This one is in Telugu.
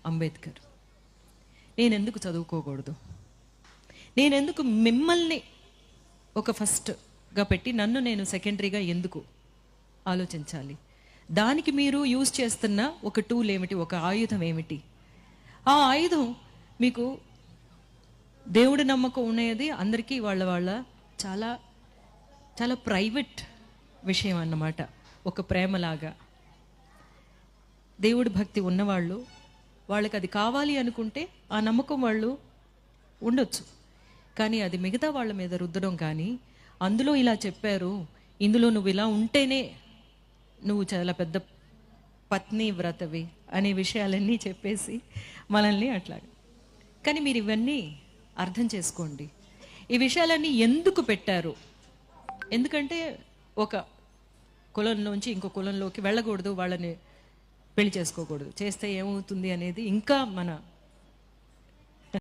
అంబేద్కర్. నేనెందుకు చదువుకోకూడదు? నేనెందుకు మిమ్మల్ని ఒక ఫస్ట్గా పెట్టి నన్ను నేను సెకండరీగా ఎందుకు ఆలోచించాలి? దానికి మీరు యూజ్ చేస్తున్న ఒక టూల్ ఏమిటి, ఒక ఆయుధం ఏమిటి? ఆ ఆయుధం మీకు దేవుడి నమ్మకం ఉన్నది అందరికీ వాళ్ళ చాలా చాలా ప్రైవేట్ విషయం అన్నమాట. ఒక ప్రేమలాగా దేవుడి భక్తి ఉన్నవాళ్ళు, వాళ్ళకి అది కావాలి అనుకుంటే ఆ నమ్మకం వాళ్ళు ఉండొచ్చు. కానీ అది మిగతా వాళ్ళ మీద రుద్దడం కానీ, అందులో ఇలా చెప్పారు, ఇందులో నువ్వు ఇలా ఉంటేనే నువ్వు చాలా పెద్ద పత్ని వ్రతవి అనే విషయాలన్నీ చెప్పేసి మనల్ని అట్లాగా. కానీ మీరు ఇవన్నీ అర్థం చేసుకోండి. ఈ విషయాలన్నీ ఎందుకు పెట్టారు? ఎందుకంటే ఒక కులంలోంచి ఇంకో కులంలోకి వెళ్ళకూడదు, వాళ్ళని పెళ్లి చేసుకోకూడదు, చేస్తే ఏమవుతుంది అనేది ఇంకా మన